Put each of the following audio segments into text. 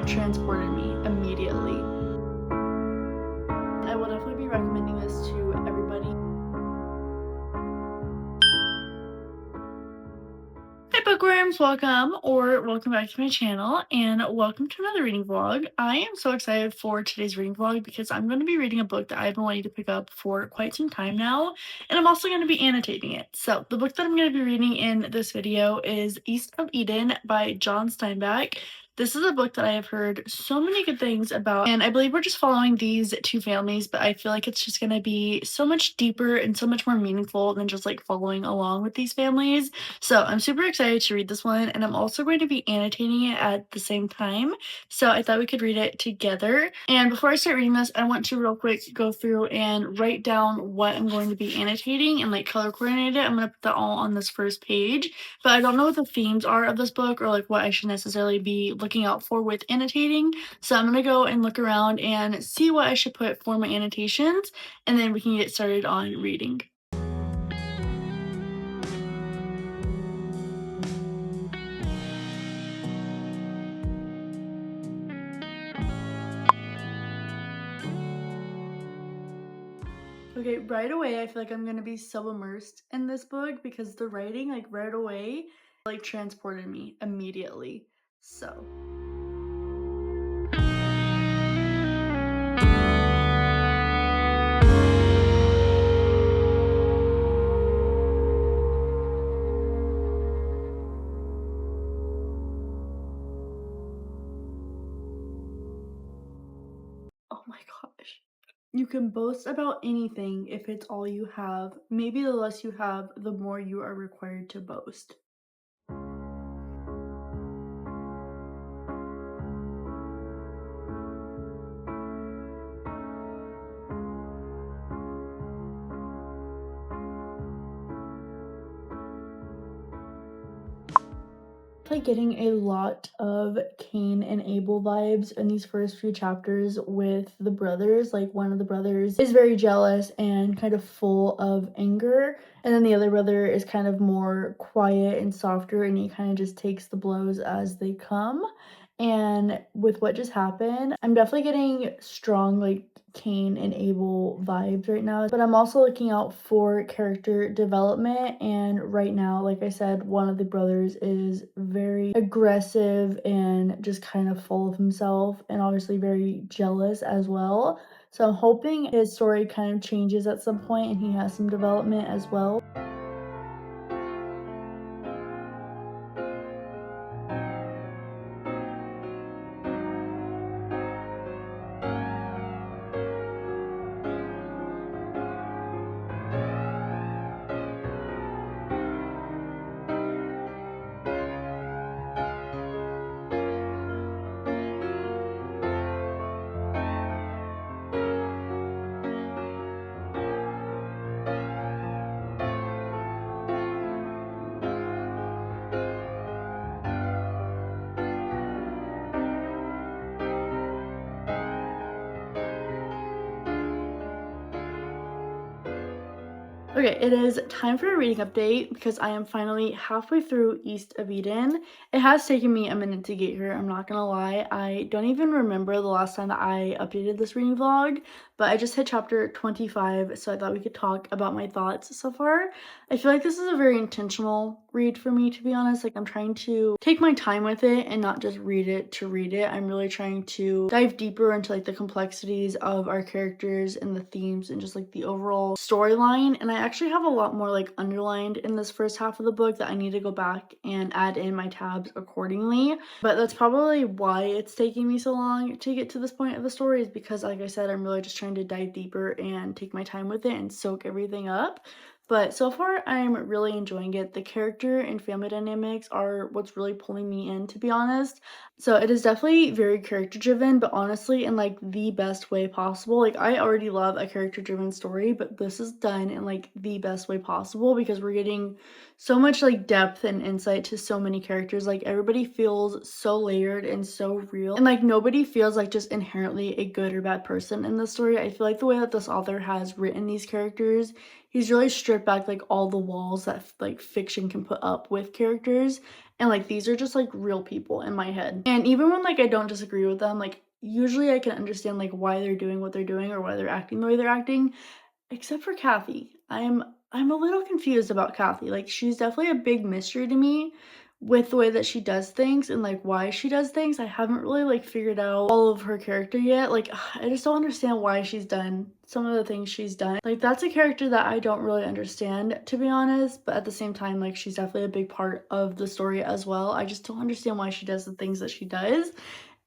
transported me immediately. I will definitely be recommending this to everybody. Hi bookworms, welcome back to my channel, and welcome to another reading vlog. I am so excited for today's reading vlog because I'm going to be reading a book that I've been wanting to pick up for quite some time now, and I'm also going to be annotating it. So the book that I'm going to be reading in this video is East of Eden by John Steinbeck. This is a book that I have heard so many good things about, and I believe we're just following these two families, but I feel like it's just going to be so much deeper and so much more meaningful than just like following along with these families. So I'm super excited to read this one, and I'm also going to be annotating it at the same time. So I thought we could read it together. And before I start reading this, I want to real quick go through and write down what I'm going to be annotating and like color coordinate it. I'm going to put that all on this first page, but I don't know what the themes are of this book or like what I should necessarily be looking out for with annotating. So I'm going to go and look around and see what I should put for my annotations, and then we can get started on reading. Okay, right away, I feel like I'm gonna be so immersed in this book because the writing, like right away, like transported me immediately. So, oh my gosh. You can boast about anything if it's all you have. Maybe the less you have, the more you are required to boast. Like getting a lot of Cain and Abel vibes in these first few chapters with the brothers. Like one of the brothers is very jealous and kind of full of anger, and then the other brother is kind of more quiet and softer, and he kind of just takes the blows as they come. And with what just happened, I'm definitely getting strong like Cain and Abel vibes right now, but I'm also looking out for character development. And right now, like I said, one of the brothers is very aggressive and just kind of full of himself, and obviously very jealous as well. So I'm hoping his story kind of changes at some point and he has some development as well. Okay, it is time for a reading update because I am finally halfway through East of Eden. It has taken me a minute to get here, I'm not gonna lie. I don't even remember the last time that I updated this reading vlog, but I just hit chapter 25, so I thought we could talk about my thoughts so far. I feel like this is a very intentional read for me, to be honest. Like, I'm trying to take my time with it and not just read it to read it. I'm really trying to dive deeper into like the complexities of our characters and the themes and just like the overall storyline. And I actually have a lot more like underlined in this first half of the book that I need to go back and add in my tabs accordingly. But that's probably why it's taking me so long to get to this point of the story, is because, like I said, I'm really just trying to dive deeper and take my time with it and soak everything up. But so far, I'm really enjoying it. The character and family dynamics are what's really pulling me in, to be honest. So it is definitely very character driven, but honestly, in like the best way possible. Like, I already love a character driven story, but this is done in like the best way possible because we're getting so much like depth and insight to so many characters. Like, everybody feels so layered and so real, and like nobody feels like just inherently a good or bad person in this story. I feel like the way that this author has written these characters, he's really stripped back, like, all the walls that like fiction can put up with characters, and like these are just like real people in my head. And even when like I don't disagree with them, like usually I can understand like why they're doing what they're doing or why they're acting the way they're acting, except for Kathy. I'm a little confused about Kathy. Like she's definitely a big mystery to me with the way that she does things and like why she does things. I haven't really like figured out all of her character yet. Like I just don't understand why she's done some of the things she's done. Like that's a character that I don't really understand, to be honest, but at the same time like she's definitely a big part of the story as well. I just don't understand why she does the things that she does.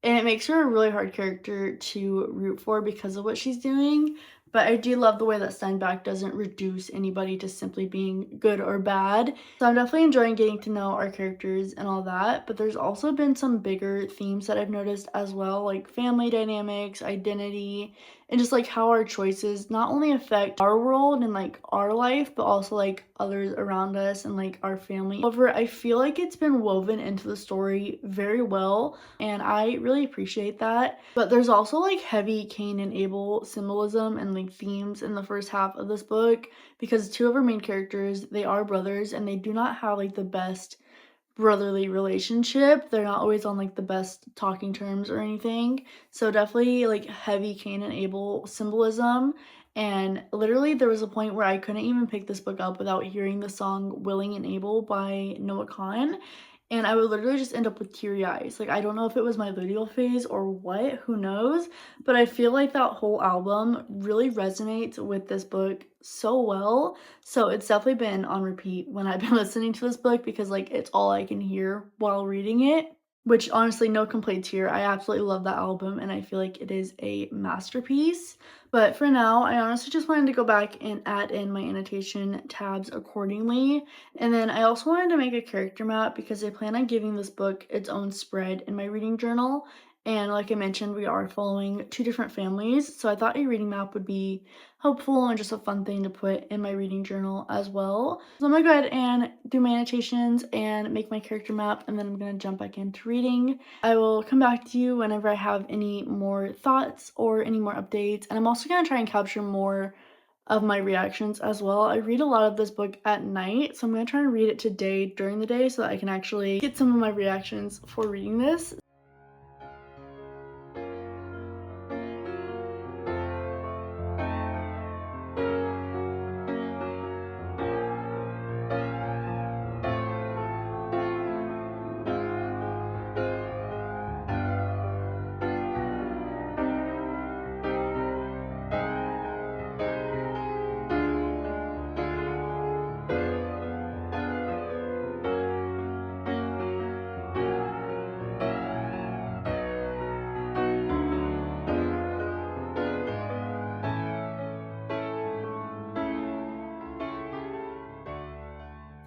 And it makes her a really hard character to root for because of what she's doing. But I do love the way that Steinbeck doesn't reduce anybody to simply being good or bad. So I'm definitely enjoying getting to know our characters and all that. But there's also been some bigger themes that I've noticed as well, like family dynamics, identity, and just like how our choices not only affect our world and like our life, but also like others around us and like our family. However, I feel like it's been woven into the story very well, and I really appreciate that. But there's also like heavy Cain and Abel symbolism and like themes in the first half of this book because two of our main characters, they are brothers and they do not have like the best brotherly relationship. They're not always on like the best talking terms or anything. So definitely like heavy Cain and Abel symbolism. And literally there was a point where I couldn't even pick this book up without hearing the song Willing and Able by Noah Khan. And I would literally just end up with teary eyes. Like I don't know if it was my luteal phase or what, who knows, but I feel like that whole album really resonates with this book so well. So it's definitely been on repeat when I've been listening to this book because like it's all I can hear while reading it. Which honestly, no complaints here. I absolutely love that album and I feel like it is a masterpiece. But for now, I honestly just wanted to go back and add in my annotation tabs accordingly. And then I also wanted to make a character map because I plan on giving this book its own spread in my reading journal. And like I mentioned, we are following two different families. So I thought a reading map would be helpful and just a fun thing to put in my reading journal as well. So I'm gonna go ahead and do my annotations and make my character map, and then I'm gonna jump back into reading. I will come back to you whenever I have any more thoughts or any more updates, and I'm also gonna try and capture more of my reactions as well. I read a lot of this book at night, so I'm gonna try and read it today during the day so that I can actually get some of my reactions for reading this.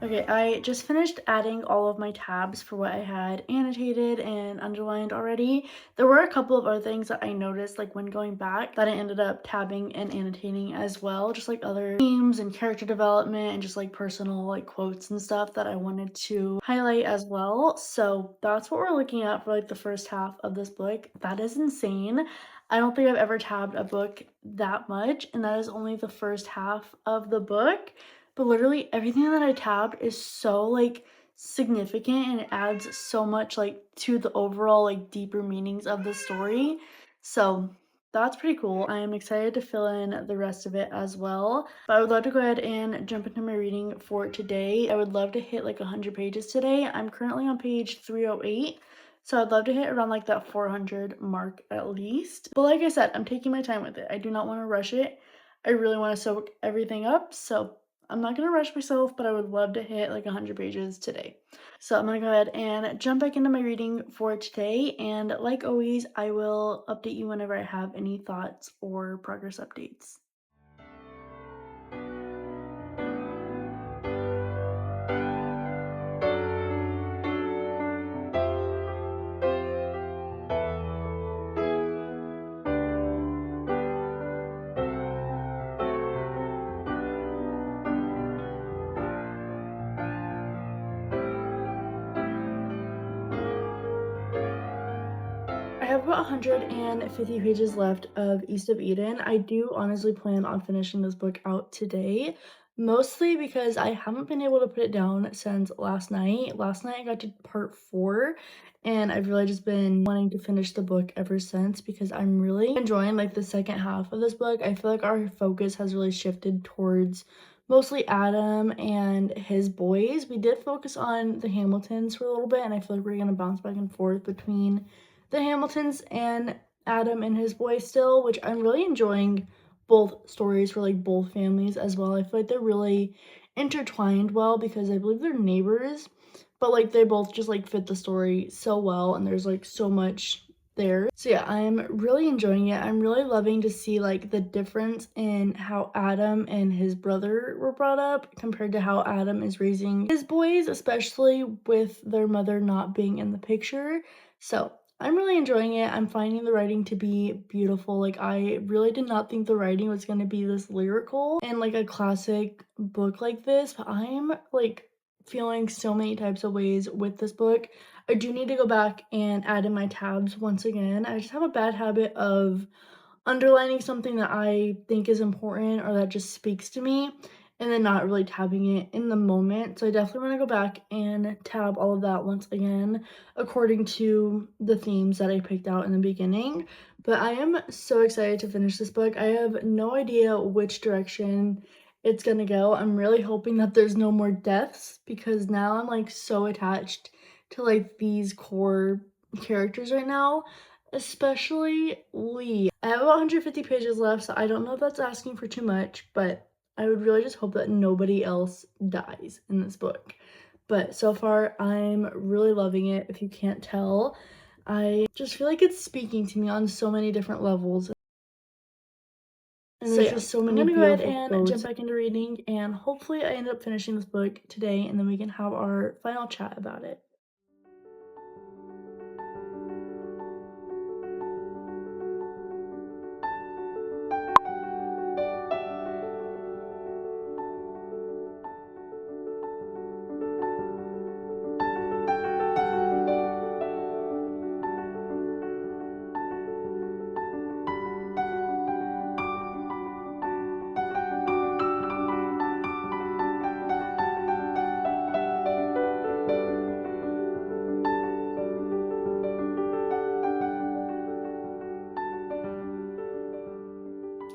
Okay, I just finished adding all of my tabs for what I had annotated and underlined already. There were a couple of other things that I noticed like when going back that I ended up tabbing and annotating as well, just like other themes and character development and just like personal like quotes and stuff that I wanted to highlight as well. So that's what we're looking at for like the first half of this book. That is insane. I don't think I've ever tabbed a book that much, and that is only the first half of the book. But literally everything that I tabbed is so like significant and it adds so much like to the overall like deeper meanings of the story. So that's pretty cool. I am excited to fill in the rest of it as well. But I would love to go ahead and jump into my reading for today. I would love to hit like 100 pages today. I'm currently on page 308. So I'd love to hit around like that 400 mark at least. But like I said, I'm taking my time with it. I do not want to rush it. I really want to soak everything up. So I'm not gonna rush myself, but I would love to hit like 100 pages today. So I'm gonna go ahead and jump back into my reading for today. And like always, I will update you whenever I have any thoughts or progress updates. I have about 150 pages left of East of Eden. I do honestly plan on finishing this book out today. Mostly because I haven't been able to put it down since last night. Last night I got to part 4, and I've really just been wanting to finish the book ever since because I'm really enjoying, like, the second half of this book. I feel like our focus has really shifted towards mostly Adam and his boys. We did focus on the Hamiltons for a little bit, and I feel like we're gonna bounce back and forth between the Hamiltons and Adam and his boys still, which I'm really enjoying both stories for, like, both families as well. I feel like they're really intertwined well because I believe they're neighbors, but, like, they both just, like, fit the story so well, and there's, like, so much there. So, yeah, I'm really enjoying it. I'm really loving to see, like, the difference in how Adam and his brother were brought up compared to how Adam is raising his boys, especially with their mother not being in the picture. So, I'm really enjoying it. I'm finding the writing to be beautiful. Like, I really did not think the writing was gonna be this lyrical and like a classic book like this, but I'm like feeling so many types of ways with this book. I do need to go back and add in my tabs once again. I just have a bad habit of underlining something that I think is important or that just speaks to me and then not really tabbing it in the moment. So I definitely want to go back and tab all of that once again according to the themes that I picked out in the beginning. But I am so excited to finish this book. I have no idea which direction it's gonna go. I'm really hoping that there's no more deaths because now I'm like so attached to like these core characters right now, especially Lee. I have about 150 pages left, so I don't know if that's asking for too much, but I would really just hope that nobody else dies in this book. But so far, I'm really loving it. If you can't tell, I just feel like it's speaking to me on so many different levels. And so there's just so many beautiful quotes. I'm gonna go ahead and jump back into reading, and hopefully I end up finishing this book today, and then we can have our final chat about it.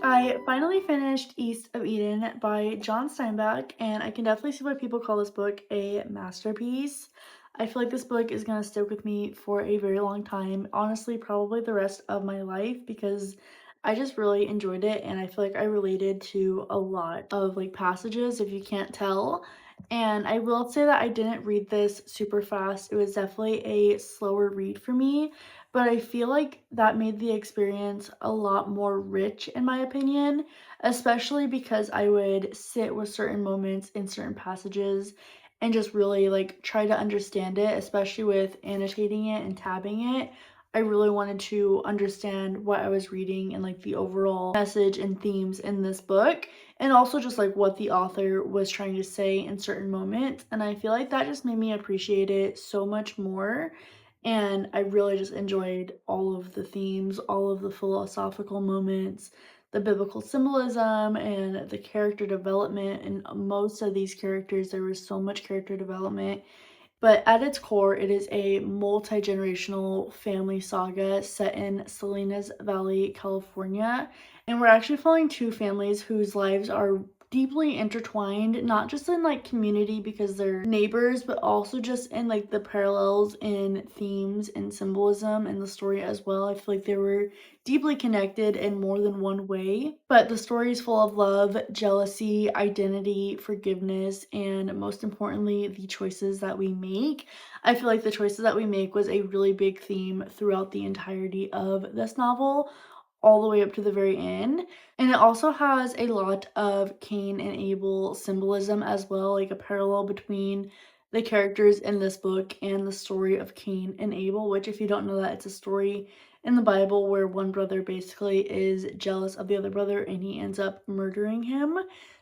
I finally finished East of Eden by John Steinbeck, and I can definitely see why people call this book a masterpiece. I feel like this book is going to stick with me for a very long time, honestly, probably the rest of my life, because I just really enjoyed it, and I feel like I related to a lot of like passages, if you can't tell. And I will say that I didn't read this super fast. It was definitely a slower read for me, but I feel like that made the experience a lot more rich in my opinion, especially because I would sit with certain moments in certain passages and just really like try to understand it, especially with annotating it and tabbing it. I really wanted to understand what I was reading and like the overall message and themes in this book, and also just like what the author was trying to say in certain moments. And I feel like that just made me appreciate it so much more, and I really just enjoyed all of the themes, all of the philosophical moments, the biblical symbolism, and the character development. And most of these characters, there was so much character development. But at its core, it is a multi-generational family saga set in Salinas Valley, California. And we're actually following two families whose lives are deeply intertwined, not just in like community because they're neighbors, but also just in like the parallels in themes and symbolism in the story as well. I feel like they were deeply connected in more than one way. But the story is full of love, jealousy, identity, forgiveness, and most importantly, the choices that we make. I feel like the choices that we make was a really big theme throughout the entirety of this novel, all the way up to the very end. And it also has a lot of Cain and Abel symbolism as well, like a parallel between the characters in this book and the story of Cain and Abel, which, if you don't know that, it's a story in the Bible where one brother basically is jealous of the other brother and he ends up murdering him.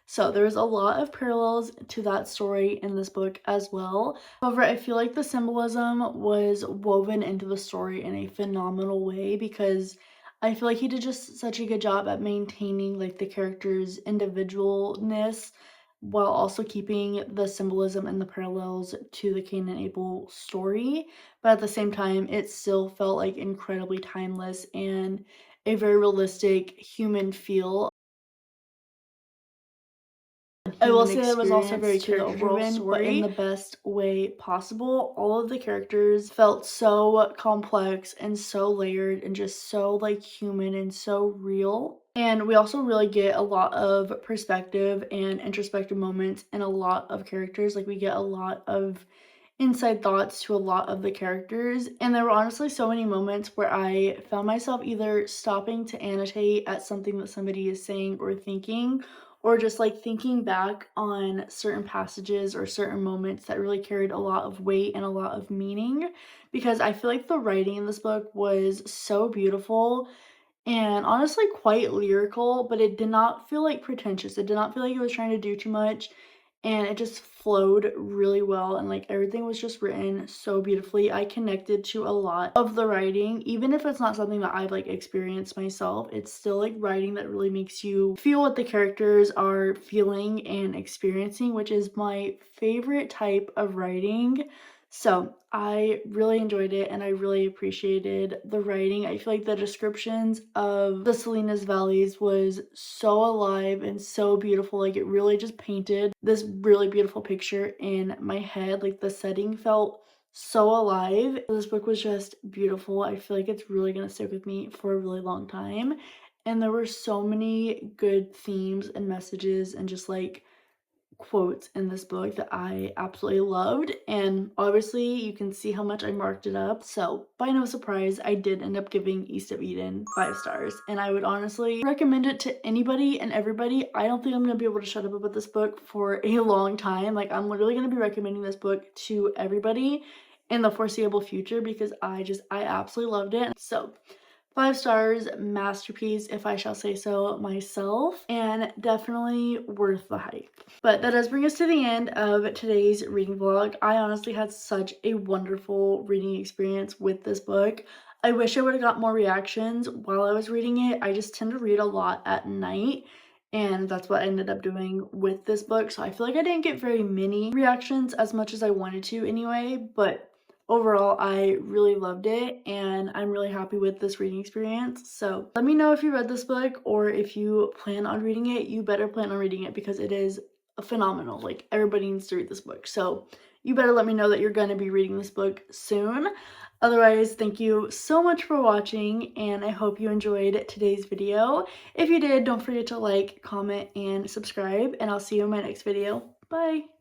So there's a lot of parallels to that story in this book as well. However, I feel like the symbolism was woven into the story in a phenomenal way because I feel like he did just such a good job at maintaining like the character's individualness while also keeping the symbolism and the parallels to the Cain and Abel story. But at the same time, it still felt like incredibly timeless and a very realistic human feel. I will say that it was also very character-driven, but in the best way possible. All of the characters felt so complex and so layered and just so like human and so real. And we also really get a lot of perspective and introspective moments in a lot of characters. Like we get a lot of inside thoughts to a lot of the characters. And there were honestly so many moments where I found myself either stopping to annotate at something that somebody is saying or thinking, or just like thinking back on certain passages or certain moments that really carried a lot of weight and a lot of meaning. Because I feel like the writing in this book was so beautiful and honestly quite lyrical, but it did not feel like pretentious. It did not feel like it was trying to do too much, and it just flowed really well, and like everything was just written so beautifully. I connected to a lot of the writing, even if it's not something that I've like experienced myself. It's still like writing that really makes you feel what the characters are feeling and experiencing, which is my favorite type of writing. So I really enjoyed it and I really appreciated the writing. I feel like the descriptions of the Salinas Valleys was so alive and so beautiful. Like it really just painted this really beautiful picture in my head. Like the setting felt so alive. This book was just beautiful. I feel like it's really gonna stick with me for a really long time. And there were so many good themes and messages and just like quotes in this book that I absolutely loved, and obviously you can see how much I marked it up. So by no surprise, I did end up giving East of Eden 5 stars, and I would honestly recommend it to anybody and everybody. I don't think I'm gonna be able to shut up about this book for a long time. Like I'm literally gonna be recommending this book to everybody in the foreseeable future because I absolutely loved it. So 5 stars, masterpiece, if I shall say so myself, and definitely worth the hype. But that does bring us to the end of today's reading vlog. I honestly had such a wonderful reading experience with this book. I wish I would have got more reactions while I was reading it. I just tend to read a lot at night, and that's what I ended up doing with this book. So I feel like I didn't get very many reactions as much as I wanted to anyway, but overall, I really loved it and I'm really happy with this reading experience. So let me know if you read this book or if you plan on reading it. You better plan on reading it because it is phenomenal. Like everybody needs to read this book. So you better let me know that you're going to be reading this book soon. Otherwise, thank you so much for watching and I hope you enjoyed today's video. If you did, don't forget to like, comment, and subscribe, and I'll see you in my next video. Bye!